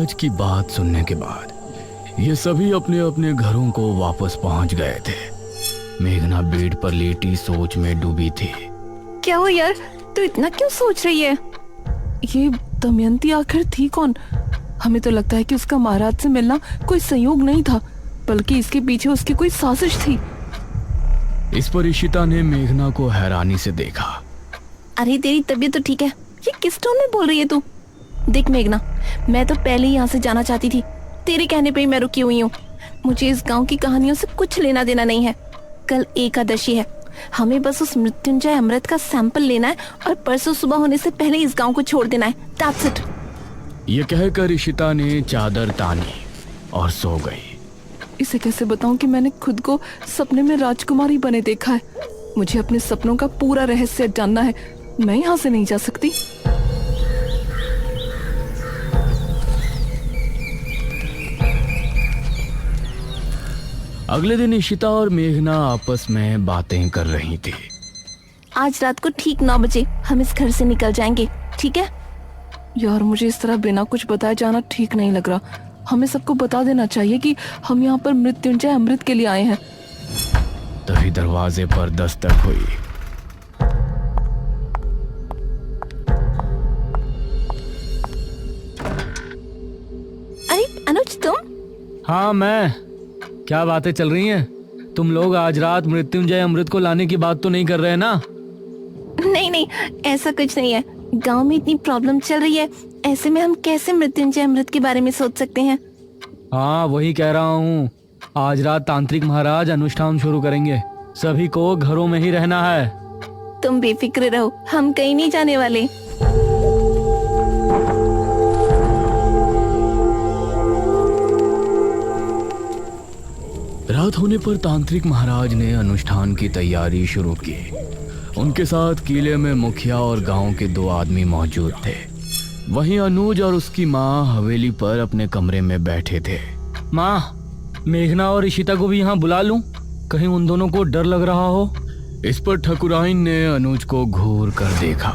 आज की बात सुनने के बाद ये सभी अपने अपने घरों को वापस पहुंच गए थे। मेघना बेड पर लेटी सोच में डूबी थी। क्या हो यार, तू इतना क्यों सोच रही है? ये दमयंती आखिर थी कौन? हमें तो लगता है कि उसका महाराज से मिलना कोई संयोग नहीं था, बल्कि इसके पीछे उसकी कोई साजिश थी। इस पर इशिता ने मेघना को हैरानी से देखा। अरे तेरी तबीयत तो ठीक है, ये किस टोन में बोल रही है तू? देख मेघना, मैं तो पहले ही यहाँ से जाना चाहती थी, तेरे कहने पे ही मैं रुकी हुई हूँ। मुझे इस गांव की कहानियों से कुछ लेना देना नहीं है। कल एकादशी है, हमें बस उस मृत्युंजय अमृत का सैंपल लेना है और परसों सुबह होने से पहले इस गांव को छोड़ देना है। That's it। ये कहकर इशिता ने चादर तानी और सो गई। इसे कैसे बताऊं कि मैंने खुद को सपने में राजकुमारी बने देखा है। मुझे अपने सपनों का पूरा रहस्य जानना है। मैं यहाँ से नहीं जा सकती। अगले दिन इशिता और मेघना आपस में बातें कर रही थी। आज रात को ठीक 9 बजे हम इस घर से निकल जाएंगे, ठीक है? यार मुझे इस तरह बिना कुछ बताए जाना ठीक नहीं लग रहा। हमें सबको बता देना चाहिए कि हम यहाँ पर मृत्युंजय अमृत के लिए आए हैं। तभी दरवाजे पर दस्तक हुई। अरे अनुज, तुम? हाँ मैं। क्या बातें चल रही हैं? तुम लोग आज रात मृत्युंजय अमृत को लाने की बात तो नहीं कर रहे ना? नहीं, ऐसा कुछ नहीं है। गांव में इतनी प्रॉब्लम चल रही है, ऐसे में हम कैसे मृत्युंजय अमृत के बारे में सोच सकते हैं? हाँ वही कह रहा हूँ। आज रात तांत्रिक महाराज अनुष्ठान शुरू करेंगे। सभी को घरों में ही रहना है। तुम बेफिक्र रहो, हम कहीं नहीं जाने वाले। रात होने पर तांत्रिक महाराज ने अनुष्ठान की तैयारी शुरू की। उनके साथ किले में मुखिया और गांव के 2 आदमी मौजूद थे। वहीं अनुज और उसकी माँ हवेली पर अपने कमरे में बैठे थे। माँ, मेघना और इशिता को भी यहाँ बुला लूं? कहीं उन दोनों को डर लग रहा हो। इस पर ठकुराइन ने अनुज को घूर कर देखा।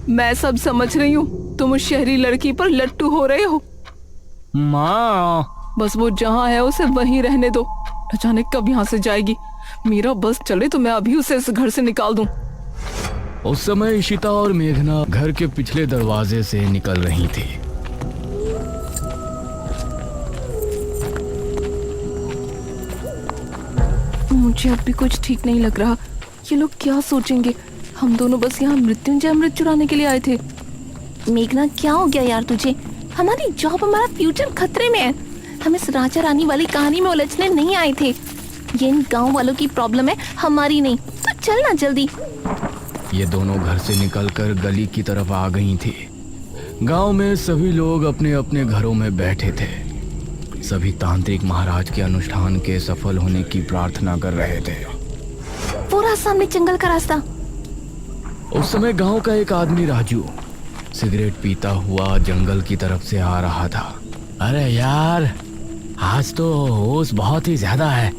मैं सब समझ रही हूँ, तुम उस शहरी लड़की पर लट्टू हो रहे हो। माँ, बस वो जहाँ है उसे वहीं रहने दो। न जाने कब यहाँ से जाएगी। मेरा बस चले तो मैं अभी उसे इस घर से निकाल दूं। उस समय इशिता और मेघना घर के पिछले दरवाजे से निकल रही थी। मुझे अब भी कुछ ठीक नहीं लग रहा। ये लोग क्या सोचेंगे? हम दोनों बस यहाँ मृत्युंजय अमृत चुराने के लिए आए थे। मेघना, क्या हो गया यार तुझे? हमारी जॉब, हमारा फ्यूचर खतरे में है। हम इस राजा रानी वाली कहानी में उलझने नहीं आए थे। ये इन गांव वालों की प्रॉब्लम है, हमारी नहीं। तो चल ना जल्दी। ये दोनों घर से निकलकर गली की तरफ आ गई थी। गांव में सभी लोग अपने अपने घरों में बैठे थे। सभी तांत्रिक महाराज के अनुष्ठान के सफल होने की प्रार्थना कर रहे थे। पूरा सामने जंगल का रास्ता। उस समय गांव का एक आदमी राजू सिगरेट पीता हुआ जंगल की तरफ से आ रहा था। अरे यार, आज तो होश बहुत ही ज्यादा है।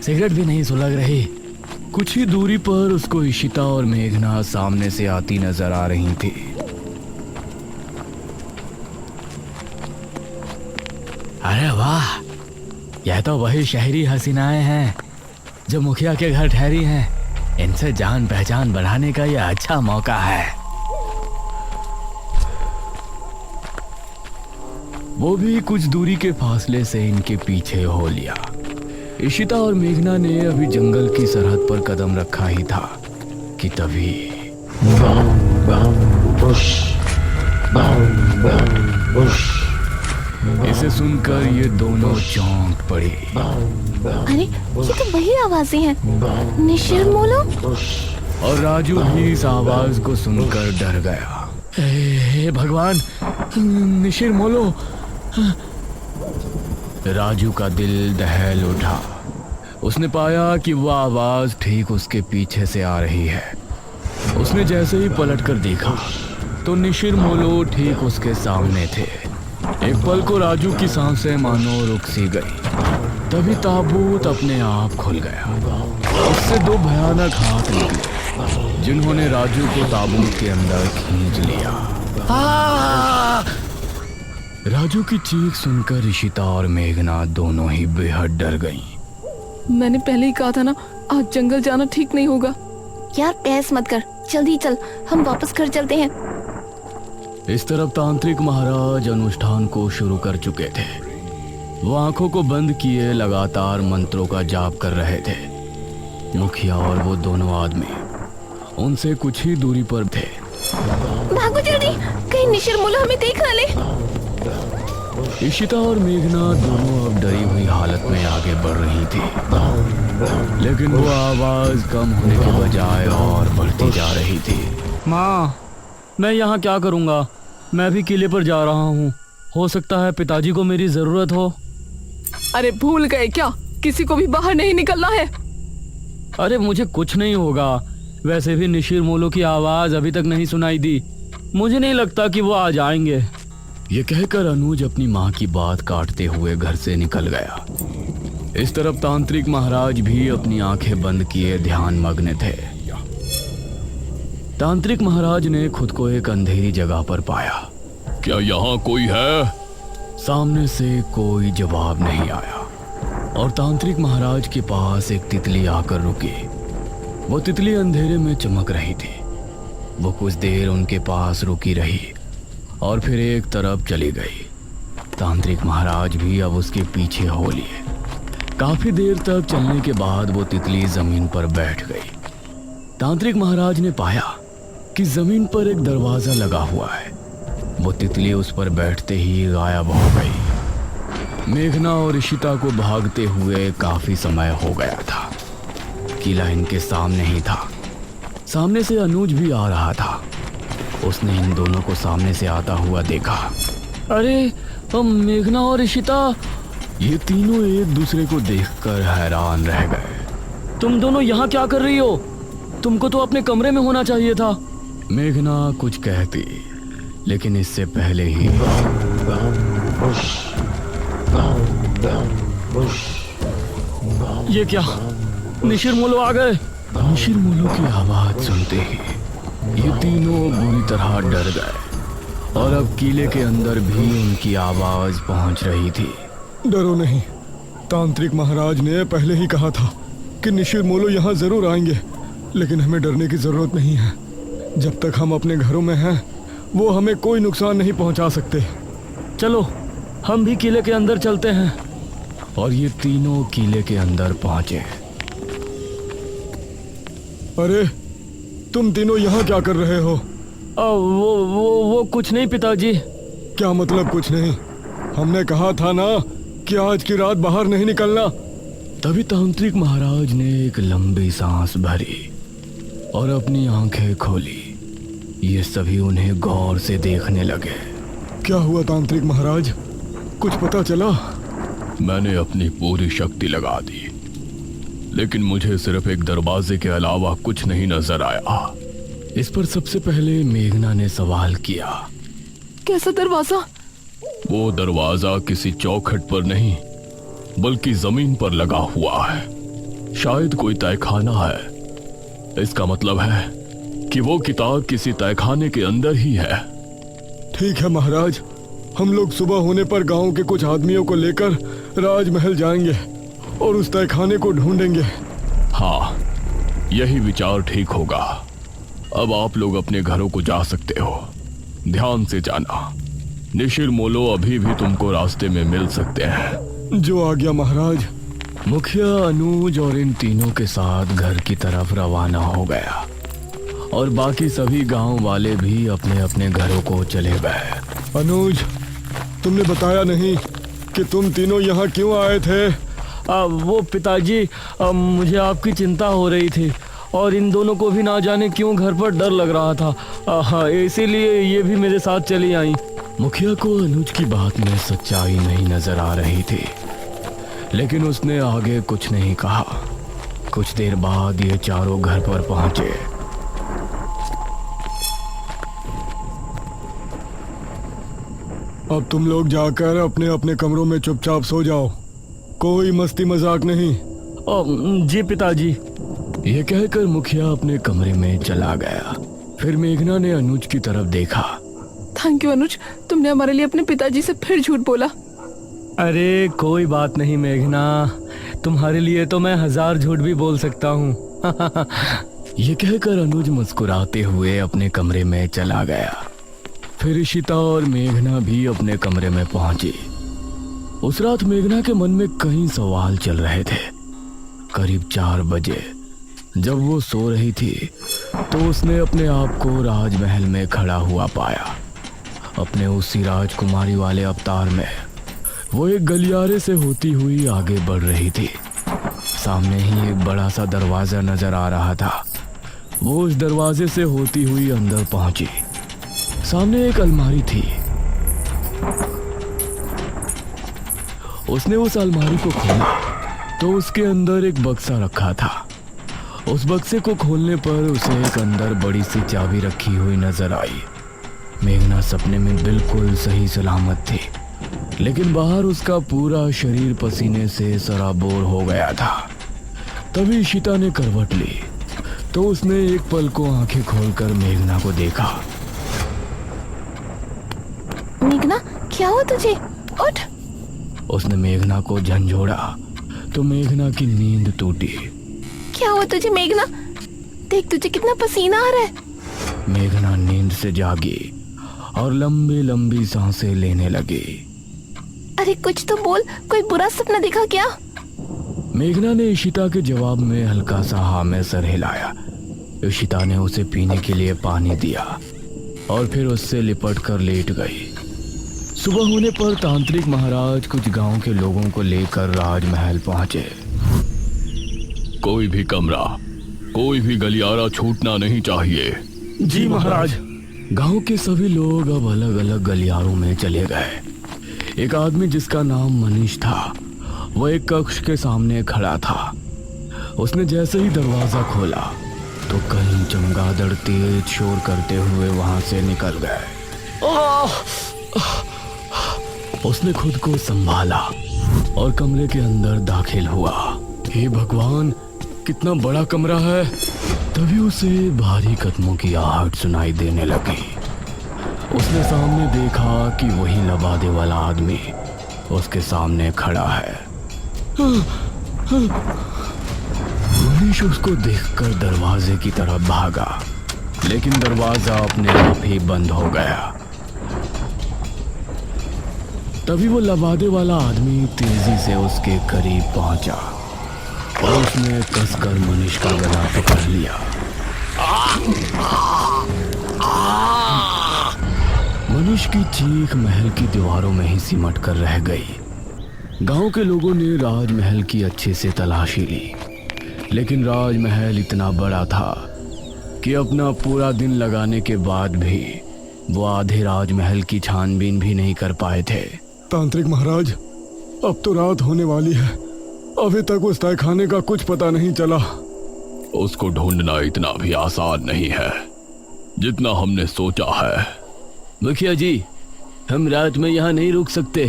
सिगरेट भी नहीं सुलग रही। कुछ ही दूरी पर उसको इशिता और मेघना सामने से आती नजर आ रही थी। अरे वाह, यह तो वही शहरी हसीनाएं हैं जो मुखिया के घर ठहरी हैं। इनसे जान पहचान बढ़ाने का यह अच्छा मौका है। वो भी कुछ दूरी के फासले से इनके पीछे हो लिया। इशिता और मेघना ने अभी जंगल की सरहद पर कदम रखा ही था कि तभी इसे सुनकर ये दोनों चौंक पड़ी। अरे ये तो वही आवाजें हैं, निशिर मोलो। और राजू भी इस आवाज को सुनकर डर गया। हे भगवान, निशिर मोलो। राजू का दिल दहल उठा। उसने पाया कि वह आवाज ठीक उसके पीछे से आ रही है। उसने जैसे ही पलटकर देखा तो निशिर मोलो ठीक उसके सामने थे। एक पल को राजू की सांसें मानो रुक सी गई। तभी ताबूत अपने आप खुल गया। उससे 2 भयानक हाथ निकले जिन्होंने राजू को ताबूत के अंदर खींच लिया। राजू की चीख सुनकर ईशिता और मेघना दोनों ही बेहद डर गईं। मैंने पहले ही कहा था ना, आज जंगल जाना ठीक नहीं होगा। यार बहस मत कर, जल्दी चल, हम वापस घर चलते हैं। इस तरफ तांत्रिक महाराज अनुष्ठान को शुरू कर चुके थे। वो आंखों को बंद किए लगातार मंत्रों का जाप कर रहे थे। मुखिया और वो दोनों आदमी उनसे कुछ ही दूरी पर थे। भागो जल्दी, कहीं निशिर मुल्ला हमें देख ना ले। ईशिता और मेघना दोनों अब डरी हुई हालत में आगे बढ़ रही थी, लेकिन वो आवाज कम होने के बजाय और बढ़ती जा रही थी। माँ, मैं यहाँ क्या करूँगा? मैं भी किले पर जा रहा हूँ। हो सकता है पिताजी को मेरी जरूरत हो। अरे भूल गए क्या, किसी को भी बाहर नहीं निकलना है। अरे मुझे कुछ नहीं होगा। वैसे भी निशिर मोलो की आवाज अभी तक नहीं सुनाई दी। मुझे नहीं लगता कि वो आ जाएंगे। ये कहकर अनुज अपनी माँ की बात काटते हुए घर से निकल गया। इस तरफ तांत्रिक महाराज भी अपनी आंखें बंद किए ध्यान मग्न थे। तांत्रिक महाराज ने खुद को एक अंधेरी जगह पर पाया। क्या यहाँ कोई है? सामने से कोई जवाब नहीं आया और तांत्रिक महाराज के पास एक तितली आकर रुकी। वो तितली अंधेरे में चमक रही थी। वो कुछ देर उनके पास रुकी रही और फिर एक तरफ चली गई। तांत्रिक महाराज भी अब उसके पीछे हो लिए। काफी देर तक चलने के बाद वो तितली जमीन पर बैठ गई। तांत्रिक महाराज ने पाया कि जमीन पर एक दरवाजा लगा हुआ है। वो तितली उस पर बैठते ही गायब हो गई। मेघना और ईशिता को भागते हुए काफी समय हो गया था। किला इनके सामने ही था। सामने से अनुज भी आ रहा था। उसने इन दोनों को सामने से आता हुआ देखा। अरे मेघना और ईशिता, ये तीनों एक दूसरे को देखकर हैरान रह गए। तुम दोनों यहाँ क्या कर रही हो? तुमको तो अपने कमरे में होना चाहिए था। मेघना कुछ कहती, लेकिन इससे पहले ही ये क्या, निशिर मोलो आ गए। निशिर मोलो की आवाज सुनते ही ये तीनों बुरी तरह डर गए और अब किले के अंदर भी उनकी आवाज पहुंच रही थी। डरो नहीं, तांत्रिक महाराज ने पहले ही कहा था कि निशिर मोलो यहाँ जरूर आएंगे, लेकिन हमें डरने की जरूरत नहीं है। जब तक हम अपने घरों में हैं, वो हमें कोई नुकसान नहीं पहुंचा सकते। चलो हम भी किले के अंदर चलते हैं। और ये तीनों किले के अंदर पहुंचे। अरे तुम तीनों यहाँ क्या कर रहे हो? वो कुछ नहीं पिताजी। क्या मतलब कुछ नहीं? हमने कहा था ना कि आज की रात बाहर नहीं निकलना। तभी तांत्रिक महाराज ने एक लंबी सांस भरी और अपनी आंखें खोली। ये सभी उन्हें गौर से देखने लगे। क्या हुआ तांत्रिक महाराज, कुछ पता चला? मैंने अपनी पूरी शक्ति लगा दी, लेकिन मुझे सिर्फ एक दरवाजे के अलावा कुछ नहीं नजर आया। इस पर सबसे पहले मेघना ने सवाल किया। कैसा दरवाजा? वो दरवाजा किसी चौखट पर नहीं, बल्कि जमीन पर लगा हुआ है। शायद कोई तहखाना है। इसका मतलब है कि वो किताब किसी तहखाने के अंदर ही है। ठीक है महाराज, हम लोग सुबह होने पर गांव के कुछ आदमियों को लेकर राजमहल जाएंगे और उस तहखाने को ढूंढेंगे। हाँ, यही विचार ठीक होगा। अब आप लोग अपने घरों को जा सकते हो। ध्यान से जाना, निशिर मोलो अभी भी तुमको रास्ते में मिल सकते हैं। जो आ गया महाराज। मुखिया अनुज और इन तीनों के साथ घर की तरफ रवाना हो गया और बाकी सभी गांव वाले भी अपने अपने घरों को चले गए। अनुज, तुमने बताया नहीं कि तुम तीनों यहाँ क्यों आए थे? वो पिताजी, मुझे आपकी चिंता हो रही थी और इन दोनों को भी ना जाने क्यों घर पर डर लग रहा था। हाँ, इसीलिए ये भी मेरे साथ चली आई। मुखिया को अनुज की बात में सच्चाई नहीं नजर आ रही थी, लेकिन उसने आगे कुछ नहीं कहा। कुछ देर बाद ये चारों घर पर पहुंचे। अब तुम लोग जाकर अपने अपने कमरों में चुपचाप सो जाओ। कोई मस्ती मजाक नहीं। जी पिताजी। ये कहकर मुखिया अपने कमरे में चला गया। फिर मेघना ने अनुज की तरफ देखा। थैंक यू अनुज, तुमने हमारे लिए अपने पिताजी से फिर झूठ बोला। अरे कोई बात नहीं मेघना, तुम्हारे लिए तो मैं 1000 झूठ भी बोल सकता हूँ। ये कहकर अनुज मुस्कुराते हुए अपने कमरे में चला गया। फिर इशिता और मेघना भी अपने कमरे में पहुंची। उस रात मेघना के मन में कई सवाल चल रहे थे। करीब 4 बजे जब वो सो रही थी तो उसने अपने आप को राजमहल में खड़ा हुआ पाया। अपने उसी राजकुमारी वाले अवतार में वो एक गलियारे से होती हुई आगे बढ़ रही थी। सामने ही एक बड़ा सा दरवाजा नजर आ रहा था। वो उस दरवाजे से होती हुई अंदर पहुंची। सामने एक अलमारी थी। उसने उस अलमारी को खोला तो उसके अंदर एक बक्सा रखा था। उस बक्से को खोलने पर उसे एक अंदर बड़ी सी चाबी रखी हुई नजर आई। मेघना सपने में बिल्कुल सही सलामत थी, लेकिन बाहर उसका पूरा शरीर पसीने से सराबोर हो गया था। तभी इशिता ने करवट ली तो उसने एक पल को आंखें खोलकर मेघना को देखा। मेघना, क्या हुआ तुझे? उठ। उसने मेघना को झंझोड़ा तो मेघना की नींद टूटी। क्या हुआ तुझे मेघना? देख तुझे कितना पसीना आ रहा है। मेघना नींद से जागी और लंबी लंबी सांसें लेने लगी। अरे कुछ तो बोल, कोई बुरा सपना देखा क्या? मेघना ने इशिता के जवाब में हल्का सा हाँ में सर हिलाया। इशिता ने उसे पीने के लिए पानी दिया और फिर उससे लिपट कर लेट गई। सुबह होने पर तांत्रिक महाराज कुछ गांव के लोगों को लेकर राजमहल पहुंचे। कोई भी कमरा, कोई भी गलियारा छूटना नहीं चाहिए। जी महाराज। गांव के सभी लोग अब अलग अलग गलियारों में चले गए। एक आदमी जिसका नाम मनीष था, वह एक कक्ष के सामने खड़ा था। उसने जैसे ही दरवाजा खोला तो कई चमगादड़ तेज शोर करते हुए वहां से निकल गए। उसने खुद को संभाला और कमरे के अंदर दाखिल हुआ। हे भगवान, कितना बड़ा कमरा है। तभी उसे भारी कदमों की आहट सुनाई देने लगी। उसने सामने देखा कि वही लबादे वाला आदमी उसके सामने खड़ा है। मनीष उसको देखकर दरवाजे की तरफ भागा, लेकिन दरवाजा अपने आप ही बंद हो गया। तभी वो लबादे वाला आदमी तेजी से उसके करीब पहुंचा और उसने कसकर मनीष का गला पकड़ लिया। मनीष की चीख महल की दीवारों में ही सिमट कर रह गई। गांव के लोगों ने राजमहल की अच्छे से तलाशी ली, लेकिन राजमहल इतना बड़ा था कि अपना पूरा दिन लगाने के बाद भी वो आधे राजमहल की छानबीन भी नहीं कर पाए थे। तांत्रिक महाराज, अब तो रात होने वाली है। अभी तक उस तहखाने का कुछ पता नहीं चला। उसको ढूंढना इतना भी आसान नहीं है जितना हमने सोचा है। मुखिया जी, हम रात में यहाँ नहीं रुक सकते।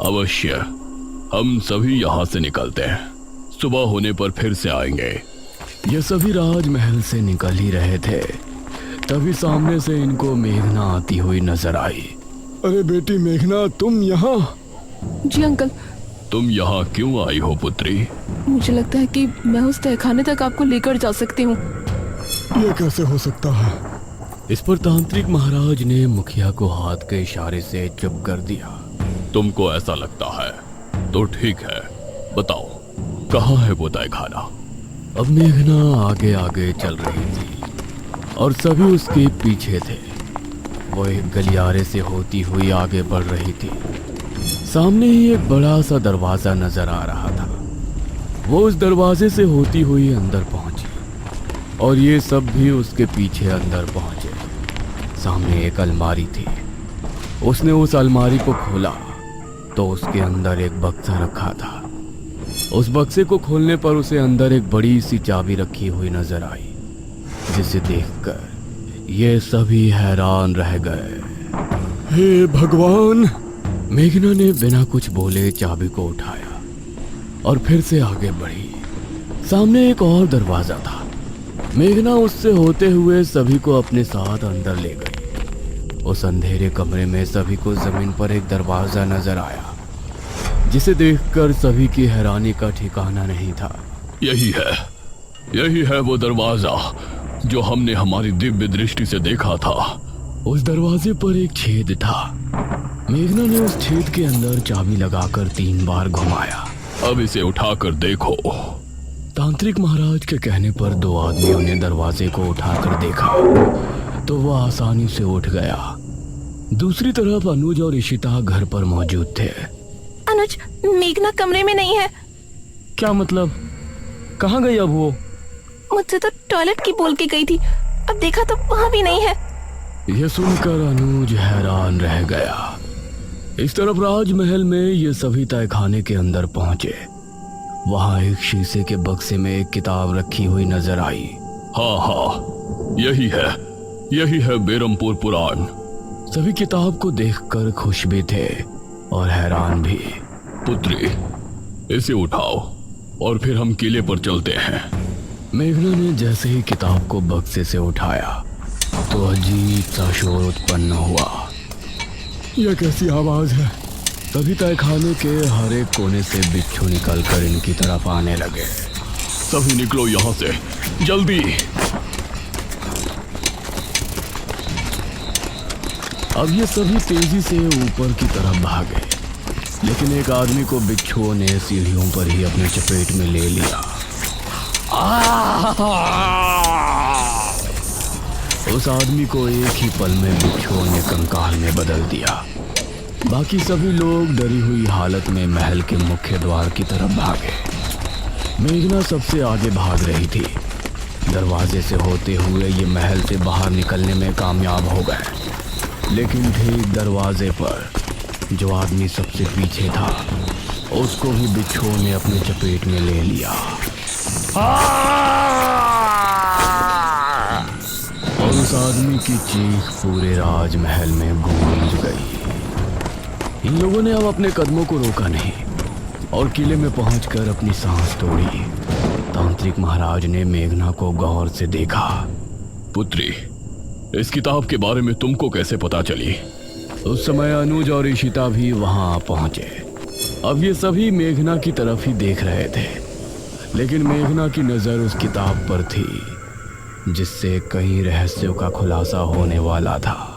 अवश्य, हम सभी यहाँ से निकलते हैं। सुबह होने पर फिर से आएंगे। ये सभी राजमहल से निकल ही रहे थे, तभी सामने से इनको मेघना आती हुई नजर आई। अरे बेटी मेघना, तुम यहाँ? जी अंकल। तुम यहाँ क्यों आई हो पुत्री? मुझे लगता है कि मैं उस तहखाने तक आपको लेकर जा सकती हूँ। ये कैसे हो सकता है? इस पर तांत्रिक महाराज ने मुखिया को हाथ के इशारे से चुप कर दिया। तुमको ऐसा लगता है तो ठीक है, बताओ कहाँ है वो तहखाना? अब मेघना आगे आगे चल रही थी और सभी उसके पीछे थे। वो एक गलियारे से होती हुई आगे बढ़ रही थी। सामने ही एक बड़ा सा दरवाजा नजर आ रहा था। वो उस दरवाजे से होती हुई अंदर पहुंची और ये सब भी उसके पीछे अंदर पहुंचे। सामने एक अलमारी थी। उसने उस अलमारी को खोला तो उसके अंदर एक बक्सा रखा था। उस बक्से को खोलने पर उसे अंदर एक बड़ी सी चाबी रखी हुई नजर आई, जिसे देखकर ये सभी हैरान रह गए। हे भगवान! मेघना ने बिना कुछ बोले चाबी को उठाया और फिर से आगे बढ़ी। सामने एक और दरवाजा था। मेघना उससे होते हुए सभी को अपने साथ अंदर ले गई। उस अंधेरे कमरे में सभी को जमीन पर एक दरवाजा नजर आया, जिसे देखकर सभी की हैरानी का ठिकाना नहीं था। यही है वो दरवाजा जो हमने हमारी दिव्य दृष्टि से देखा था। उस दरवाजे पर एक छेद था। मेघना ने उस छेद के अंदर चाबी लगाकर 3 बार घुमाया। अब इसे उठाकर देखो। तांत्रिक महाराज के कहने पर 2 आदमियों ने दरवाजे को उठाकर देखा तो वह आसानी से उठ गया। दूसरी तरफ अनुज और इशिता घर पर मौजूद थे। अनुज, मेघना कमरे में नहीं है। क्या मतलब? कहाँ गई अब वो? मुझसे तो टॉयलेट की बोल के गई थी, अब देखा तो वहाँ भी नहीं है। यह सुनकर अनुज हैरान रह गया। इस तरफ राजमहल में ये सभी तहखाने के अंदर पहुंचे। वहां एक शीशे के बक्से में एक किताब रखी हुई नजर आई। हाँ, यही है बेरमपुर पुराण। सभी किताब को देखकर खुश भी थे और हैरान भी। पुत्री, इसे उठाओ और फिर हम किले पर चलते हैं। मेघना ने जैसे ही किताब को बक्से से उठाया तो अजीब सा शोर उत्पन्न हुआ। यह कैसी आवाज है? तभी तहखाने के हर एक कोने से बिच्छू निकलकर इनकी तरफ आने लगे। सभी निकलो यहाँ से, जल्दी। अब ये सभी तेजी से ऊपर की तरफ भागे, लेकिन एक आदमी को बिच्छुओं ने सीढ़ियों पर ही अपने चपेट में ले लिया। उस आदमी को एक ही पल में बिच्छुओं ने कंकाल में बदल दिया। बाकी सभी लोग डरी हुई हालत में महल के मुख्य द्वार की तरफ भागे। मेघना सबसे आगे भाग रही थी। दरवाजे से होते हुए ये महल से बाहर निकलने में कामयाब हो गए, लेकिन ठीक दरवाजे पर जो आदमी सबसे पीछे था उसको भी बिच्छुओं ने अपने चपेट में ले लिया। और उस आदमी की चीख पूरे राजमहल में गूंज गई। इन लोगों ने अब अपने कदमों को रोका नहीं और किले में पहुंचकर अपनी सांस तोड़ी। तांत्रिक महाराज ने मेघना को गौर से देखा। पुत्री, इस किताब के बारे में तुमको कैसे पता चली? उस समय अनुज और इशिता भी वहां पहुंचे। अब ये सभी मेघना की तरफ ही देख रहे थे, लेकिन मेघना की नजर उस किताब पर थी जिससे कई रहस्यों का खुलासा होने वाला था।